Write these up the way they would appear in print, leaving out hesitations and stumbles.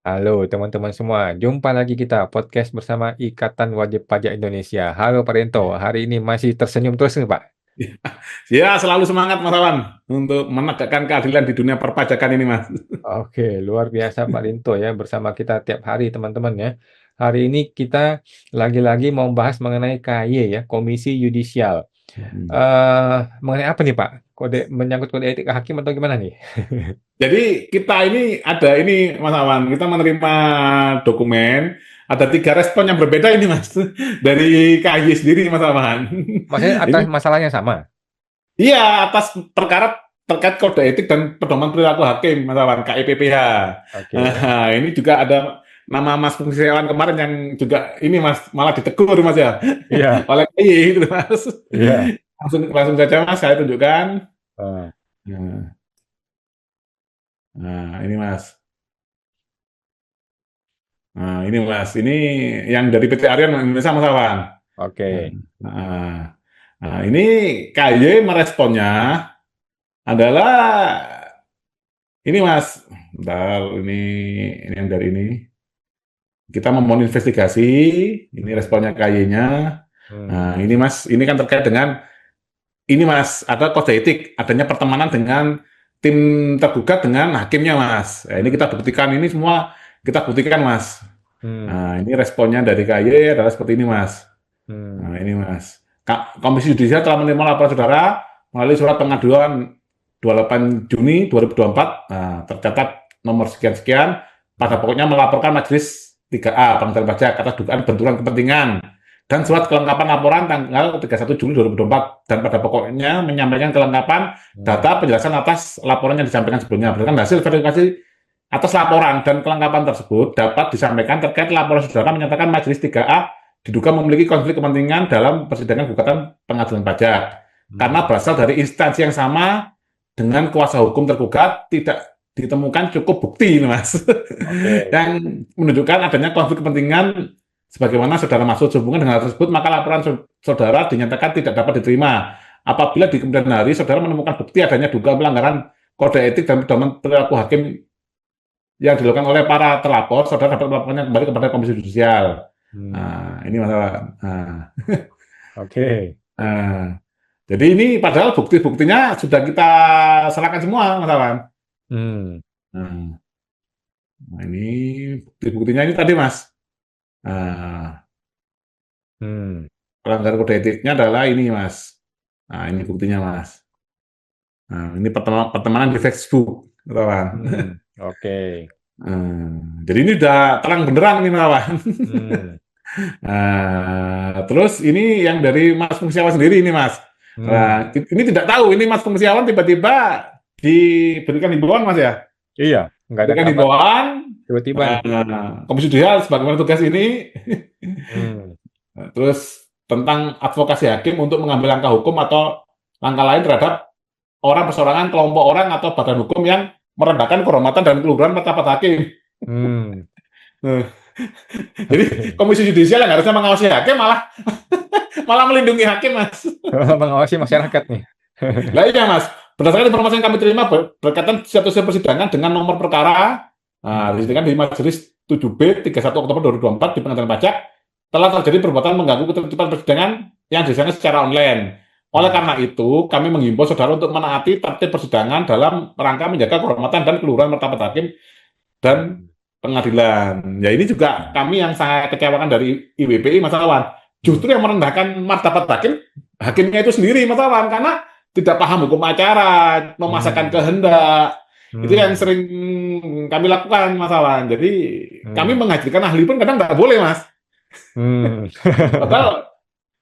Halo teman-teman semua, jumpa lagi kita podcast bersama Ikatan Wajib Pajak Indonesia. Halo Pak Rento, hari ini masih tersenyum terus nih Pak? Ya, selalu semangat Mas Awan untuk menegakkan keadilan di dunia perpajakan ini, Mas. Oke, luar biasa Pak Rinto ya bersama kita tiap hari teman-teman ya. Hari ini kita lagi-lagi mau bahas mengenai KY ya, Komisi Yudisial. Mengenai apa nih Pak? Menyangkut kode etik hakim atau gimana nih? Jadi kita ini ada ini Mas Awan, kita menerima dokumen, ada 3 respon yang berbeda ini Mas, dari KY sendiri Mas Awan. Maksudnya atas Ini masalahnya sama? iya atas perkara terkait kode etik dan pedoman perilaku hakim Mas Awan, KIPPH. Oke, Nah, ini juga ada nama Mas Fungsiawan kemarin yang juga ini Mas malah ditegur Mas ya iya, oleh KY itu Mas. iya. Langsung langsung saja Mas saya tunjukkan. Eh, Nah, ini Mas. Nah, ini Mas, ini yang dari PT Aryan Indonesia Mas Awan. oke. Nah, ini KY meresponnya adalah ini Mas. Bentar, ini yang dari ini. Kita memohon investigasi, ini responnya KY-nya. Hmm, Nah, ini Mas, ini kan terkait dengan ini Mas, ada kode etik, adanya pertemanan dengan tim tergugat dengan hakimnya Mas. Nah, ini kita buktikan, ini semua kita buktikan Mas. hmm, Nah, ini responnya dari KY adalah seperti ini Mas. hmm. Nah, ini Mas. Komisi Yudisial telah menerima laporan saudara melalui surat pengaduan 28 Juni 2024, tercatat nomor sekian-sekian, pada pokoknya melaporkan Majelis 3A Pengaduan Pajak atas dugaan benturan kepentingan dan surat kelengkapan laporan tanggal 31 Juli 2024 dan pada pokoknya menyampaikan kelengkapan Hmm. data penjelasan atas laporan yang disampaikan sebelumnya. Berdasarkan hasil verifikasi atas laporan dan kelengkapan tersebut dapat disampaikan terkait laporan saudara menyatakan Majelis 3A diduga memiliki konflik kepentingan dalam persidangan gugatan pengaduan pajak karena Hmm. berasal dari instansi yang sama dengan kuasa hukum tergugat tidak ditemukan cukup bukti, Mas, Oke. yang menunjukkan adanya konflik kepentingan sebagaimana saudara maksud sehubungan dengan hal tersebut, maka laporan saudara dinyatakan tidak dapat diterima. Apabila di kemudian hari saudara menemukan bukti adanya dugaan pelanggaran kode etik dan pedoman perilaku hakim yang dilakukan oleh para terlapor, saudara dapat melaporkannya kembali kepada Komisi Yudisial. Hmm. Nah, ini masalah. Oke. Nah, jadi ini padahal bukti-buktinya sudah kita serahkan semua, Mas Awan. Hmm. Nah, ini bukti-buktinya ini tadi, Mas. Nah, Hmm. pelanggaran kode etiknya adalah ini, Mas. Nah, ini buktinya, Mas. Nah, ini pertemanan di Facebook, Mas Awan. Hmm. Oke. Jadi ini udah terang benderang ini, Mas Awan. Hmm. Terus ini yang dari Mas Fungsiawan sendiri ini Mas. Hmm. Nah, ini tidak tahu ini Mas Fungsiawan tiba-tiba diberikan himbauan Mas ya. Iya, nggak ada Berikan kabar himbauan tiba-tiba nih. Komisi Judisial sebagaimana tugas ini Hmm. terus tentang advokasi hakim untuk mengambil langkah hukum atau langkah lain terhadap orang persorangan, kelompok orang atau badan hukum yang merendahkan kehormatan dan keluhuran martabat hakim. Hmm. Nah, jadi Oke. Komisi Judisial yang harusnya mengawasi hakim malah malah melindungi hakim Mas. Mengawasi masyarakat nih. Lah iya Mas, berdasarkan informasi yang kami terima berkaitan status persidangan dengan nomor perkara disediakan di Majelis 7B 31 Oktober 2024 di Pengadilan Pajak telah terjadi perbuatan mengganggu ketertiban persidangan yang dilaksanakan secara online. Oleh Hmm. karena itu, kami menghimbau saudara untuk menaati tertib persidangan dalam rangka menjaga kehormatan dan keluhuran martabat hakim dan Hmm. pengadilan. Ya ini juga kami yang sangat kecewakan dari IWPI Mas Awan. Hmm. Justru yang merendahkan martabat hakim, hakimnya itu sendiri Mas Awan, karena tidak paham hukum acara, memaksakan Hmm. kehendak. Itu yang Hmm. sering kami lakukan Mas Awan. Jadi kami Hmm. menghadirkan ahli pun kadang nggak boleh Mas. Hmm. Padahal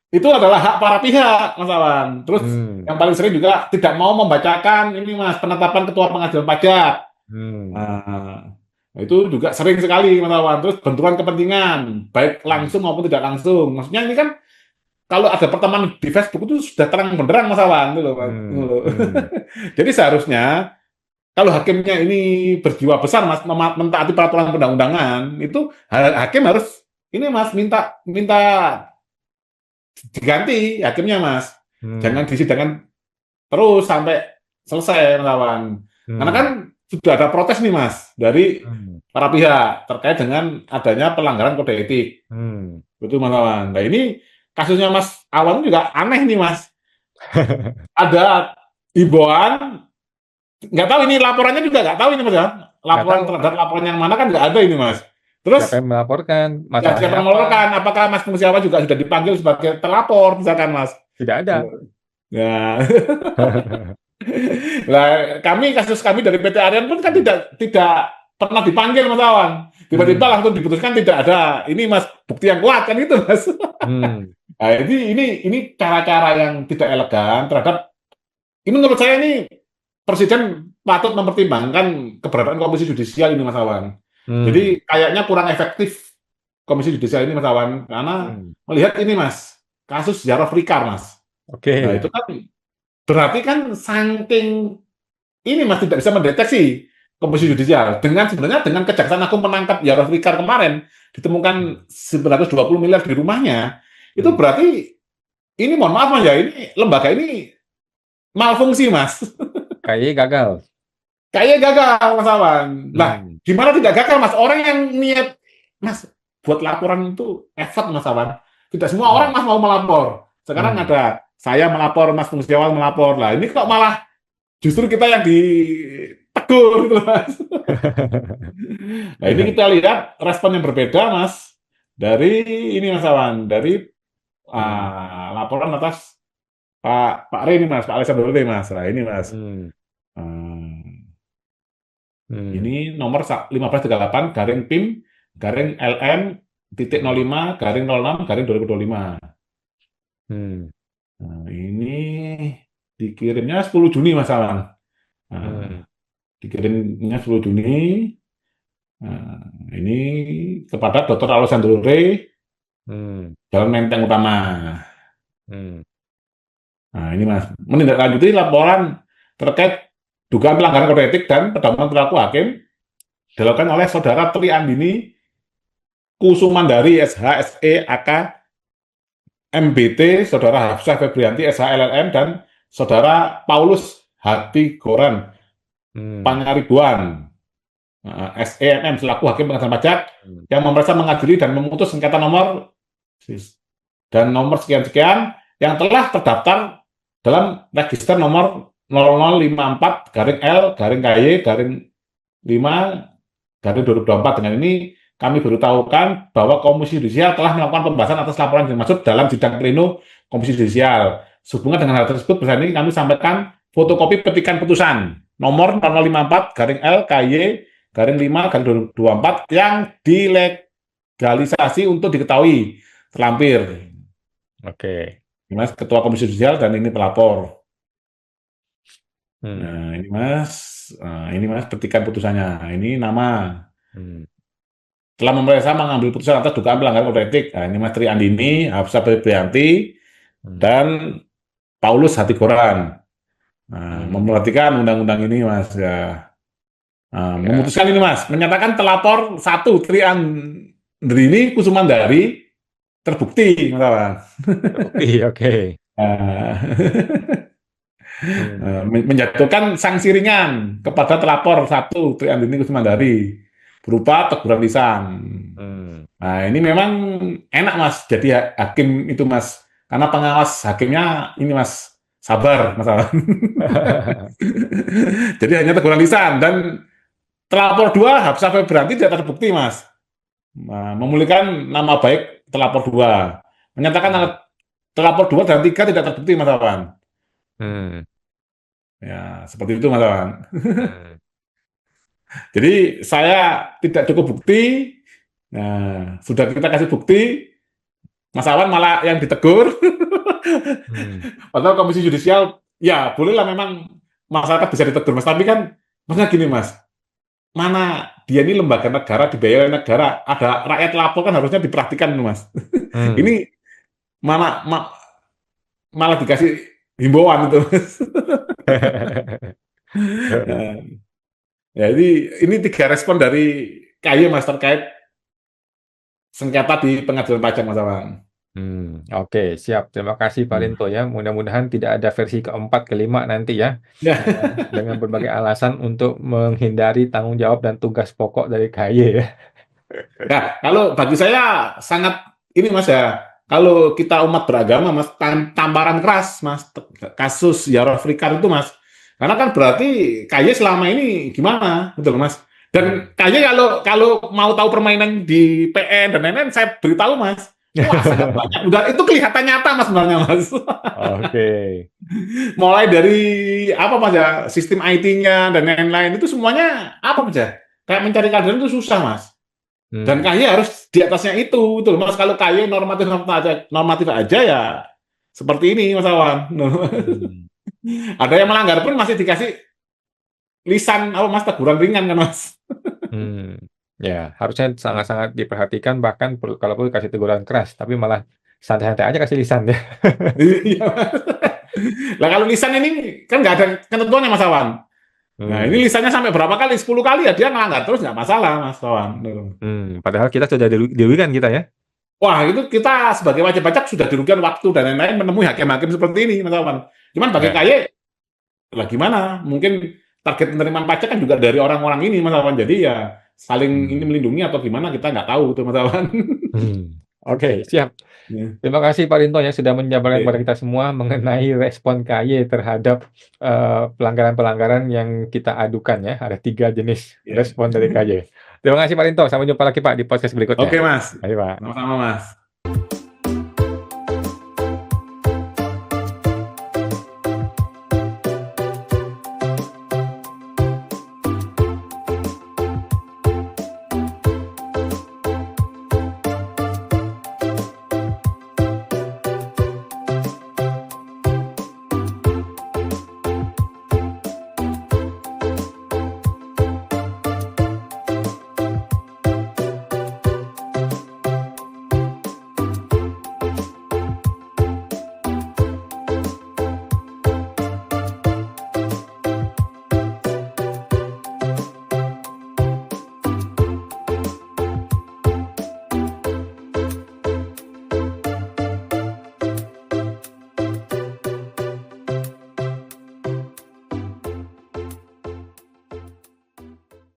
itu adalah hak para pihak Mas Awan. Terus Hmm. yang paling sering juga tidak mau membacakan ini Mas, penetapan ketua pengadilan pajak. Hmm. Nah, itu juga sering sekali Mas Awan. Terus benturan kepentingan, baik Hmm. langsung maupun tidak langsung. Maksudnya ini kan kalau ada pertemanan di Facebook itu sudah terang benderang Mas Awan. Itu loh, Mas. Itu Hmm. loh. Hmm. Jadi seharusnya kalau hakimnya ini berjiwa besar Mas, mentaati peraturan perundang-undangan, itu hakim harus ini Mas minta minta diganti hakimnya Mas. Jangan Hmm. disidangkan terus sampai selesai Mas Awan. Karena kan Hmm. sudah ada protes nih Mas dari Hmm. para pihak terkait dengan adanya pelanggaran kode etik. Hmm. Betul Mas Awan. Nah ini kasusnya Mas Awan juga aneh nih Mas. Ada himbauan, nggak tahu ini laporannya juga nggak tahu ini Mas ya. Nggak Laporan tahu terhadap laporan yang mana kan nggak ada ini Mas. Terus siapa yang melaporkan, ya, masalahnya siapa yang apa? melaporkan? Apakah Mas Musiawan juga sudah dipanggil sebagai pelapor misalkan Mas? Tidak ada. Ya, nah, kasus kami dari PT Aryan pun kan tidak pernah dipanggil Mas Awan. Tiba-tiba Hmm. langsung diputuskan tidak ada. Ini Mas bukti yang kuat kan itu Mas. Hmm. Nah, ini cara-cara yang tidak elegan terhadap ini menurut saya ini Presiden patut mempertimbangkan keberadaan Komisi Yudisial ini Mas Awan. Hmm. Jadi kayaknya kurang efektif Komisi Yudisial ini Mas Awan karena Hmm. melihat ini Mas kasus Jarod Rikar Mas. Nah Oke. itu kan berarti kan saking ini Mas tidak bisa mendeteksi Komisi Yudisial dengan sebenarnya dengan Kejaksaan Agung menangkap Jarod Rikar kemarin Hmm. ditemukan 920 miliar di rumahnya itu Hmm. berarti ini mohon maaf Mas ya ini lembaga ini malfungsi Mas. KY gagal. Kayaknya gagal Mas Awan. Lah, Hmm. gimana tidak gagal Mas? Orang yang niat Mas buat laporan itu effort Mas Awan. Tidak semua orang Hmm. Mas mau melapor. Sekarang Hmm. ada saya melapor, Mas Fungsiawan melapor. Lah, ini kok malah justru kita yang ditegur gitu Mas. Nah, ini kita lihat respon yang berbeda Mas dari ini Mas Awan, dari Hmm. laporan atas Pak Rey ini Mas, Pak Alexander Rey Mas. Nah, ini Mas. Hmm. Hmm. Hmm. Ini nomor 1538 garing PIM garing LM titik 05 garing 06 garing 2025. Hmm. Nah, ini dikirimnya 10 Juni Mas Awan. Nah, Hmm. dikirimnya 10 Juni. Nah, ini kepada Dr. Alessandro Rey, Hmm. Jalan Menteng Utama. Hmm. Nah, ini Mas, menindaklanjuti laporan terkait dugaan pelanggaran kode etik dan pedoman perilaku hakim dilakukan oleh Saudara Tri Andini Kusumandari SH SE AK MBT, Saudara Hafsah Febrianti SHLLM, dan Saudara Paulus Hatigoran Hmm. Pangaribuan SEMM selaku Hakim Pengadilan Pajak yang memeriksa mengadili dan memutus sengketa nomor sekian-sekian yang telah terdaftar dalam register nomor 0054 garing L garing KY garing 5 garing 2024. Dengan ini kami beritahukan bahwa Komisi Yudisial telah melakukan pembahasan atas laporan yang dimaksud dalam sidang pleno Komisi Yudisial. Sehubungan dengan hal tersebut, bersama ini kami sampaikan fotokopi petikan putusan nomor 0054 garing L KY garing 5 garing 2024 yang dilegalisasi untuk diketahui terlampir. Oke. Mas Ketua Komisi Yudisial dan ini pelapor. Hmm. Nah, ini Mas petikan putusannya. Ini nama. Hmm. Telah memeriksa mengambil putusan atas dugaan pelanggaran kode etik. Nah, ini Mas Tri Andini, Hafsah Febrianti, Hmm. dan Paulus Hatigoran. Nah, Hmm. memperhatikan undang-undang ini Mas ya. Nah, Ya. memutuskan ini Mas, menyatakan telapor 1 Tri Andrini Kusumandari terbukti, Mas. Terbukti. Oke. Nah, Hmm. menjatuhkan sanksi ringan kepada telapor 1 Tri Andrini Kusumandari berupa teguran lisan. Hmm. Nah, ini memang enak Mas jadi hakim itu Mas. Karena pengawas hakimnya ini Mas sabar Mas Awan. Jadi hanya teguran lisan dan telapor 2 Hafsah Febrianti tidak terbukti Mas. Nah, memulihkan nama baik telapor 2. Menyatakan Hmm. telapor 2 dan 3 tidak terbukti Mas Awan. Hmm. Ya, seperti itu Mas Awan. Hmm. Jadi saya tidak cukup bukti. Nah, sudah kita kasih bukti, Mas Awan malah yang ditegur. Hmm. Padahal Komisi Yudisial, ya bolehlah memang masyarakat bisa ditegur, Mas. Tapi kan, maksudnya gini, Mas. Mana dia ini lembaga negara, dibayar oleh negara. Ada rakyat lapor kan harusnya diperhatikan, Mas. Hmm. Ini malah dikasih himbauan itu, Mas. Nah, ya, ini 3 respon dari KY, Mas, terkait sengketa di pengadilan pajak, Mas Awan. Oke, siap. Terima kasih Pak Hmm. Linto ya. Mudah-mudahan tidak ada versi keempat, kelima nanti ya, Ya. dengan berbagai alasan untuk menghindari tanggung jawab dan tugas pokok dari KY ya. Ya, kalau bagi saya sangat ini Mas ya, kalau kita umat beragama Mas, tamparan keras Mas, kasus Yara Afrikar itu Mas. Karena kan berarti KY selama ini gimana, betul Mas. Dan KY kalau kalau mau tahu permainan di PN dan lain-lain, saya beritahu Mas. Wah, sangat banyak. Udah itu kelihatan nyata Mas sebenarnya Mas. Oke. Mulai dari apa Mas ya, sistem IT-nya dan lain-lain itu semuanya apa Mas ya? Kayak mencari keadilan itu susah Mas. Dan Hmm. KY harus di atasnya itu, betul Mas. Kalau KY normatif aja ya seperti ini Mas Awan. Hmm. Ada yang melanggar pun masih dikasih lisan apa Mas, teguran ringan kan Mas. Hmm. Ya, harusnya sangat-sangat diperhatikan bahkan kalau perlu kasih teguran keras, tapi malah santai-santai aja kasih lisan ya. Iya. Lah kalau lisan ini kan nggak ada ketentuannya Mas Awan. Nah Hmm. ini lisannya sampai berapa kali? 10 kali ya dia ngelanggar terus nggak masalah Mas Awan. Padahal kita sudah dirugikan kita ya. Wah itu kita sebagai wajib pajak sudah dirugikan waktu dan lain-lain menemui hakim-hakim seperti ini Mas Awan. Cuman bagi Ya. KY lah gimana? Mungkin target penerimaan pajak kan juga dari orang-orang ini Mas Awan. Jadi ya saling ini Hmm. melindungi atau gimana kita nggak tahu tuh Mas Awan. Oke, siap. Ya. Terima kasih Pak Rinto yang sudah menjabarkan kepada Oke. kita semua mengenai respon KY terhadap pelanggaran-pelanggaran yang kita adukan ya. Ada 3 jenis Ya. respon dari KY. Terima kasih Pak Rinto. Sampai jumpa lagi Pak di podcast berikutnya. Oke Mas, Ayo Pak. sama-sama Mas.